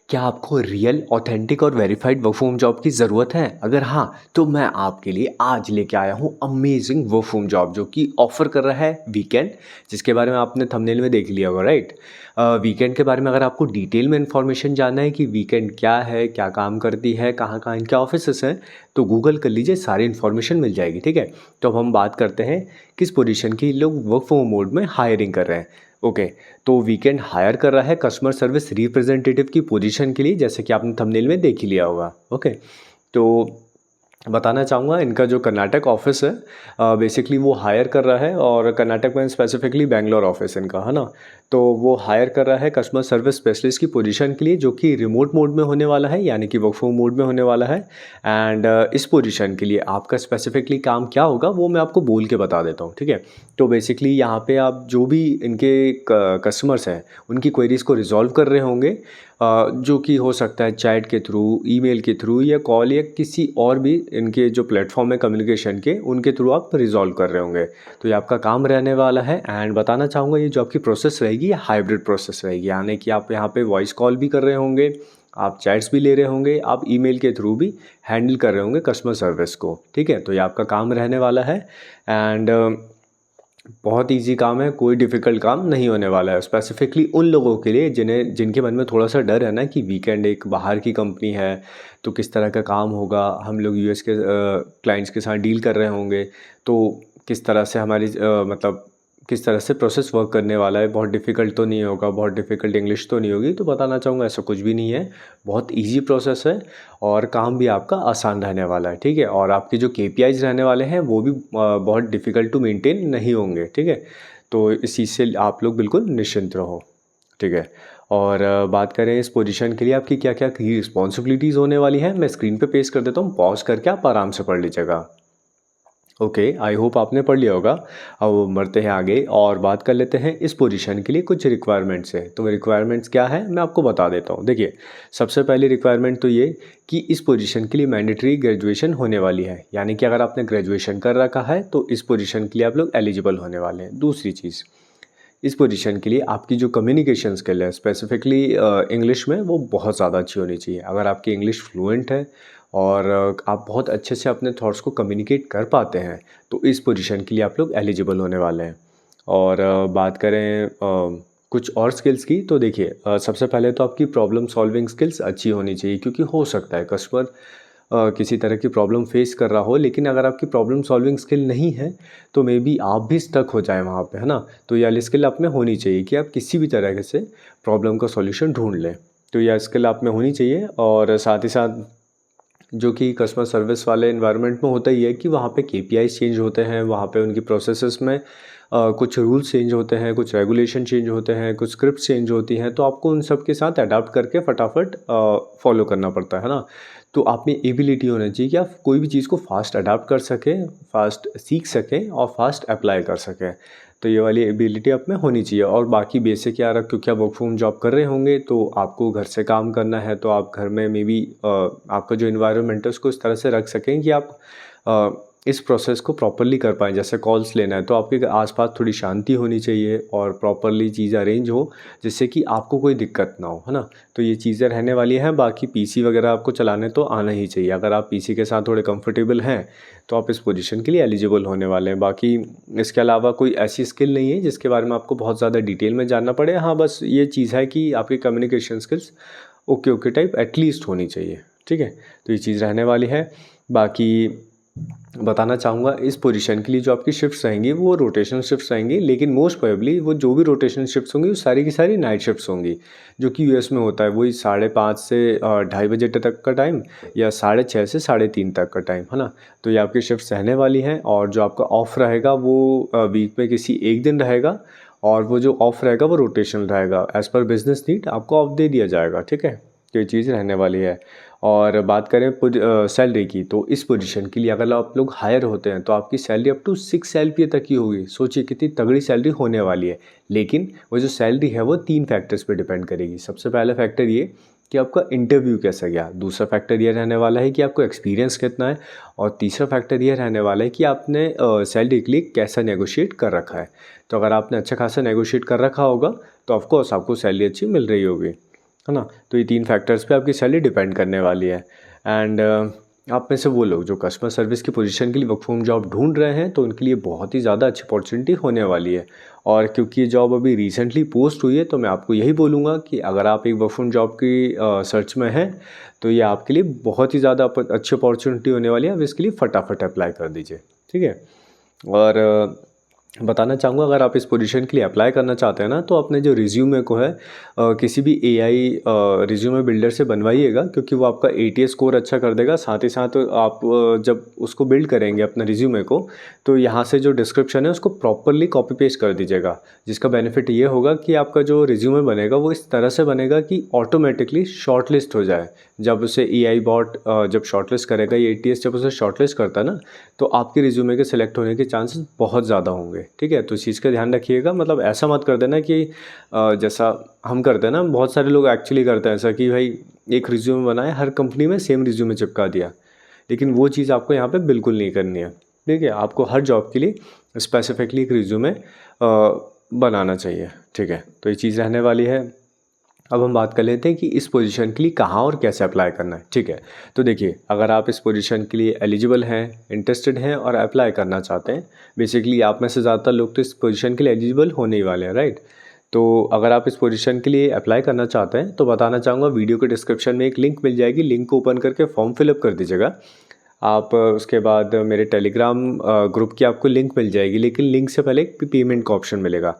क्या आपको real, authentic और वेरीफाइड वर्क फ्रॉम जॉब की ज़रूरत है? अगर हाँ, तो मैं आपके लिए आज लेके आया हूँ अमेजिंग वर्क फ्रॉम जॉब जो कि ऑफ़र कर रहा है वीकेंड, जिसके बारे में आपने थंबनेल में देख लिया होगा, राइट? वीकेंड के बारे में अगर आपको डिटेल में इन्फॉर्मेशन जानना है कि वीकेंड क्या है, क्या काम करती है, कहाँ-कहाँ इनके ऑफिसेज़ हैं, तो गूगल कर लीजिए, सारी इन्फॉर्मेशन मिल जाएगी, ठीक है? तो अब हम बात करते हैं किस पोजीशन की लोग वर्क फ्रॉम मोड में हायरिंग कर रहे हैं। ओके, तो वीकेंड हायर कर रहा है कस्टमर सर्विस रिप्रेजेंटेटिव की पोजीशन के लिए, जैसे कि आपने थंबनेल में देख ही लिया होगा। ओके, तो बताना चाहूँगा इनका जो कर्नाटक ऑफिस है, बेसिकली वो हायर कर रहा है, और कर्नाटक में स्पेसिफिकली बैंगलोर ऑफिस इनका है ना। तो वो हायर कर रहा है कस्टमर सर्विस स्पेशलिस्ट की पोजीशन के लिए, जो कि रिमोट मोड में होने वाला है, यानी कि वर्क फ्रॉम मोड में होने वाला है। एंड इस पोजीशन के लिए आपका स्पेसिफिकली काम क्या होगा वो मैं आपको बोल के बता देता हूँ, ठीक है? तो बेसिकली यहाँ पे आप जो भी इनके कस्टमर्स हैं उनकी क्वेरीज़ को रिजॉल्व कर रहे होंगे, जो कि हो सकता है चैट के थ्रू, ईमेल के थ्रू या कॉल या किसी और भी इनके जो प्लेटफॉर्म है कम्युनिकेशन के, उनके थ्रू आप रिजॉल्व कर रहे होंगे। तो ये आपका काम रहने वाला है। एंड बताना चाहूँगा ये जो आपकी प्रोसेस रहेगी ये हाइब्रिड प्रोसेस रहेगी, यानी कि आप यहाँ पे वॉइस कॉल भी कर रहे होंगे, आप चैट्स भी ले रहे होंगे, आप ईमेल के थ्रू भी हैंडल कर रहे होंगे कस्टमर सर्विस को, ठीक है? तो ये आपका काम रहने वाला है। एंड बहुत ईजी काम है, कोई डिफ़िकल्ट काम नहीं होने वाला है। स्पेसिफ़िकली उन लोगों के लिए जिनके मन में थोड़ा-सा डर है ना कि वीकेंड एक बाहर की कंपनी है, तो किस तरह का काम होगा, हम लोग यूएस के क्लाइंट्स के साथ डील कर रहे होंगे, तो किस तरह से हमारी मतलब किस तरह से प्रोसेस वर्क करने वाला है, बहुत डिफ़िकल्ट तो नहीं होगा, बहुत डिफ़िकल्ट इंग्लिश तो नहीं होगी। तो बताना चाहूँगा ऐसा कुछ भी नहीं है, बहुत ईज़ी प्रोसेस है और काम भी आपका आसान रहने वाला है, ठीक है? और आपके जो केपीआईज़ रहने वाले हैं वो भी बहुत डिफ़िकल्ट टू मेंटेन नहीं होंगे, ठीक है? तो इस चीज़ से आप लोग बिल्कुल निश्चिंत रहो, ठीक है? और बात करें इस पोजीशन के लिए आपकी क्या-क्या की रिस्पॉन्सिबिलिटीज़ होने वाली हैं, मैं स्क्रीन पे पेस्ट कर देता हूँ, पॉज़ करके आप आराम से पढ़ लीजिएगा। ओके, आई होप आपने पढ़ लिया होगा। अब बढ़ते हैं आगे और बात कर लेते हैं इस पोजीशन के लिए कुछ रिक्वायरमेंट्स है। तो रिक्वायरमेंट्स क्या है मैं आपको बता देता हूँ। देखिए, सबसे पहली रिक्वायरमेंट तो ये कि इस पोजीशन के लिए मैंडेटरी ग्रेजुएशन होने वाली है, यानी कि अगर आपने ग्रेजुएशन कर रखा है तो इस पोजीशन के लिए आप लोग एलिजिबल होने वाले हैं। दूसरी चीज़, इस पोजीशन के लिए आपकी जो कम्युनिकेशन स्किल है स्पेसिफिकली इंग्लिश में, वो बहुत ज़्यादा अच्छी होनी चाहिए। अगर आपकी इंग्लिश फ्लुएंट है और आप बहुत अच्छे से अपने थॉट्स को कम्युनिकेट कर पाते हैं, तो इस पोजीशन के लिए आप लोग एलिजिबल होने वाले हैं। और बात करें कुछ और स्किल्स की, तो देखिए सबसे पहले तो आपकी प्रॉब्लम सॉल्विंग स्किल्स अच्छी होनी चाहिए, क्योंकि हो सकता है कस्टमर किसी तरह की प्रॉब्लम फेस कर रहा हो, लेकिन अगर आपकी प्रॉब्लम सॉल्विंग स्किल नहीं है तो मे बी आप भी स्टक हो जाएँ वहाँ पे, है ना? तो ये वाली स्किल आप में होनी चाहिए कि आप किसी भी तरह से प्रॉब्लम का सॉल्यूशन ढूँढ लें। तो यह स्किल आप में होनी चाहिए। और साथ ही साथ जो कि कस्टमर सर्विस वाले एनवायरनमेंट में होता ही है कि वहाँ पे केपीआईज़ चेंज होते हैं, वहाँ पे उनकी प्रोसेसेस में कुछ रूल्स चेंज होते हैं, कुछ रेगुलेशन चेंज होते हैं, कुछ स्क्रिप्ट चेंज होती हैं, तो आपको उन सब के साथ अडॉप्ट करके फटाफट फॉलो करना पड़ता है ना? तो आप में एबिलिटी होना चाहिए कि आप कोई भी चीज़ को फास्ट अडॉप्ट कर सकें, फास्ट सीख सकें और फास्ट अप्लाई कर सकें। तो ये वाली एबिलिटी आप में होनी चाहिए। और बाकी बेसिक यार, क्योंकि आप वर्क फ्रॉम जॉब कर रहे होंगे तो आपको घर से काम करना है, तो आप घर में मे बी आपका जो इन्वायरमेंट है उसको इस तरह से रख सकें कि आप इस प्रोसेस को प्रॉपरली कर पाएँ। जैसे कॉल्स लेना है तो आपके आसपास थोड़ी शांति होनी चाहिए और प्रॉपरली चीज़ अरेंज हो, जिससे कि आपको कोई दिक्कत ना हो, है ना? तो ये चीज़ें रहने वाली हैं। बाकी पीसी वगैरह आपको चलाने तो आना ही चाहिए। अगर आप पीसी के साथ थोड़े कंफर्टेबल हैं तो आप इस पोजीशन के लिए एलिजिबल होने वाले हैं। बाकी इसके अलावा कोई ऐसी स्किल नहीं है जिसके बारे में आपको बहुत ज़्यादा डिटेल में जानना पड़े। हाँ, बस ये चीज़ है कि आपकी communication skills okay okay type at least होनी चाहिए, ठीक है? तो ये चीज़ रहने वाली है। बाकी बताना चाहूँगा इस पोजीशन के लिए जो आपकी शिफ्ट्स रहेंगी वो रोटेशनल शिफ्ट्स रहेंगी, लेकिन मोस्ट प्रोबेबली वो जो भी रोटेशनल शिफ्ट्स होंगी वो सारी की सारी नाइट शिफ्ट्स होंगी, जो कि यूएस में होता है। वही 5:30 से 2:30 बजे तक का टाइम, या 6:30 से 3:30 तक का टाइम, है ना? तो ये आपकी शिफ्ट्स रहने वाली हैं। और जो आपका ऑफ रहेगा वो वीक में किसी एक दिन रहेगा, और वो जो ऑफ रहेगा वो रोटेशनल रहेगा। एज़ पर बिजनेस नीड आपको ऑफ दे दिया जाएगा, ठीक है? तो ये चीज़ रहने वाली है। और बात करें सैलरी की, तो इस पोजीशन के लिए अगर आप लोग हायर होते हैं तो आपकी सैलरी अप टू 6 एलपीए तक की होगी। सोचिए कितनी तगड़ी सैलरी होने वाली है। लेकिन वो जो सैलरी है वो 3 फैक्टर्स पे डिपेंड करेगी। सबसे पहला फैक्टर ये कि आपका इंटरव्यू कैसा गया, दूसरा फैक्टर ये रहने वाला है कि आपको एक्सपीरियंस कितना है, और तीसरा फैक्टर ये रहने वाला है कि आपने सैलरी के लिए कैसा नेगोशिएट कर रखा है। तो अगर आपने अच्छा खासा नेगोशिएट कर रखा होगा तो ऑफकोर्स आपको सैलरी अच्छी मिल रही होगी, है ना। तो ये 3 फैक्टर्स पे आपकी सैलरी डिपेंड करने वाली है। एंड आप में से वो लोग जो कस्टमर सर्विस की पोजीशन के लिए वर्क फ्रॉम जॉब ढूंढ रहे हैं तो उनके लिए बहुत ही ज़्यादा अच्छी अपॉर्चुनिटी होने वाली है। और क्योंकि ये जॉब अभी रिसेंटली पोस्ट हुई है तो मैं आपको यही बोलूँगा कि अगर आप एक वर्क फ्रॉम जॉब की सर्च में हैं तो ये आपके लिए बहुत ही ज़्यादा अच्छी अपॉर्चुनिटी होने वाली है। अब इसके लिए फटाफट अप्लाई कर दीजिए, ठीक है। और बताना चाहूँगा अगर आप इस पोजीशन के लिए अप्लाई करना चाहते हैं ना तो अपने जो रिज्यूमे को है किसी भी एआई रिज्यूमे बिल्डर से बनवाइएगा, क्योंकि वो आपका एटीएस स्कोर अच्छा कर देगा। साथ ही साथ आप जब उसको बिल्ड करेंगे अपने रिज्यूमे को तो यहाँ से जो डिस्क्रिप्शन है उसको प्रॉपरली कॉपी पेस्ट कर दीजिएगा, जिसका बेनिफिट ये होगा कि आपका जो रिज्यूमे बनेगा वो इस तरह से बनेगा कि ऑटोमेटिकली शॉर्टलिस्ट हो जाए। जब उसे एआई बॉट जब शॉर्टलिस्ट करेगा, ये एटीएस जब उसे शॉर्टलिस्ट करता है ना तो आपके रिज्यूमे के सिलेक्ट होने के चांसेस बहुत ज़्यादा होंगे, ठीक है। तो इस चीज़ का ध्यान रखिएगा। मतलब ऐसा मत कर देना कि जैसा हम करते हैं ना, बहुत सारे लोग एक्चुअली करते हैं ऐसा कि भाई एक रिज्यूमे बनाए, हर कंपनी में सेम रिज्यूमे चिपका दिया, लेकिन वो चीज़ आपको यहाँ पे बिल्कुल नहीं करनी है, ठीक है। आपको हर जॉब के लिए स्पेसिफिकली एक रिज्यूमे बनाना चाहिए, ठीक है। तो ये चीज़ रहने वाली है। अब हम बात कर लेते हैं कि इस पोजीशन के लिए कहाँ और कैसे अप्लाई करना है, ठीक है। तो देखिए, अगर आप इस पोजीशन के लिए एलिजिबल हैं, इंटरेस्टेड हैं और अप्लाई करना चाहते हैं, बेसिकली आप में से ज़्यादातर लोग तो इस पोजीशन के लिए एलिजिबल होने ही वाले हैं, राइट। तो अगर आप इस पोजीशन के लिए अप्लाई करना चाहते हैं तो बताना चाहूँगा वीडियो के डिस्क्रिप्शन में एक लिंक मिल जाएगी, लिंक को ओपन करके फॉर्म फिलअप कर दीजिएगा आप। उसके बाद मेरे टेलीग्राम ग्रुप की आपको लिंक मिल जाएगी, लेकिन लिंक से पहले एक पेमेंट का ऑप्शन मिलेगा।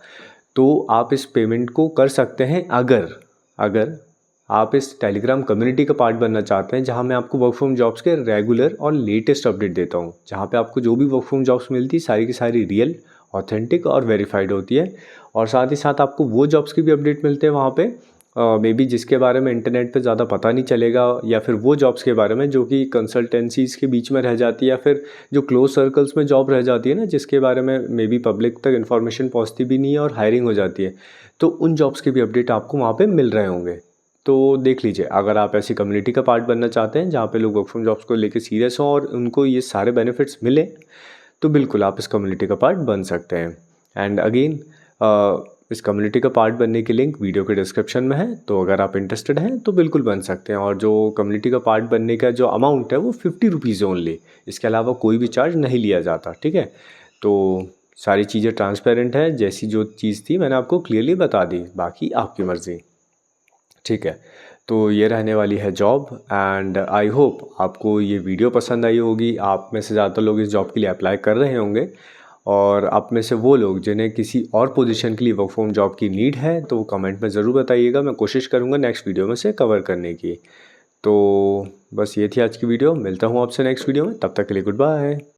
तो आप इस पेमेंट को कर सकते हैं अगर आप इस टेलीग्राम कम्युनिटी का पार्ट बनना चाहते हैं, जहां मैं आपको वर्क फ्रॉम जॉब्स के रेगुलर और लेटेस्ट अपडेट देता हूं, जहां पे आपको जो भी वर्क फ्रॉम जॉब्स मिलती है सारी की सारी रियल, ऑथेंटिक और वेरीफाइड होती है। और साथ ही साथ आपको वो जॉब्स की भी अपडेट मिलते हैं वहाँ पे मे बी जिसके बारे में इंटरनेट पे ज़्यादा पता नहीं चलेगा, या फिर वो जॉब्स के बारे में जो कि कंसल्टेंसीज़ के बीच में रह जाती है, या फिर जो क्लोज सर्कल्स में जॉब रह जाती है ना, जिसके बारे में मे बी पब्लिक तक इन्फॉर्मेशन पहुँचती भी नहीं है और हायरिंग हो जाती है, तो उन जॉब्स की भी अपडेट आपको वहाँ पे मिल रहे होंगे। तो देख लीजिए, अगर आप ऐसी कम्युनिटी का पार्ट बनना चाहते हैं जहाँ पे लोग वर्क फ्रॉम जॉब्स को लेके सीरियस हों और उनको ये सारे बेनिफिट्स मिले, तो बिल्कुल आप इस कम्युनिटी का पार्ट बन सकते हैं। एंड अगेन इस कम्युनिटी का पार्ट बनने की लिंक वीडियो के डिस्क्रिप्शन में है, तो अगर आप इंटरेस्टेड हैं तो बिल्कुल बन सकते हैं। और जो कम्युनिटी का पार्ट बनने का जो अमाउंट है वो 50 रुपीज़ ओनली, इसके अलावा कोई भी चार्ज नहीं लिया जाता, ठीक है। तो सारी चीज़ें ट्रांसपेरेंट है, जैसी जो चीज़ थी मैंने आपको क्लियरली बता दी, बाकी आपकी मर्ज़ी, ठीक है। तो ये रहने वाली है जॉब। एंड आई होप आपको ये वीडियो पसंद आई होगी। आप में से ज़्यादातर लोग इस जॉब के लिए अप्लाई कर रहे होंगे, और आप में से वो लोग जिन्हें किसी और पोजीशन के लिए वर्क फ्रॉम जॉब की नीड है तो वो कमेंट में ज़रूर बताइएगा, मैं कोशिश करूँगा नेक्स्ट वीडियो में से कवर करने की। तो बस ये थी आज की वीडियो, मिलता हूँ आपसे नेक्स्ट वीडियो में, तब तक के लिए गुड बाय।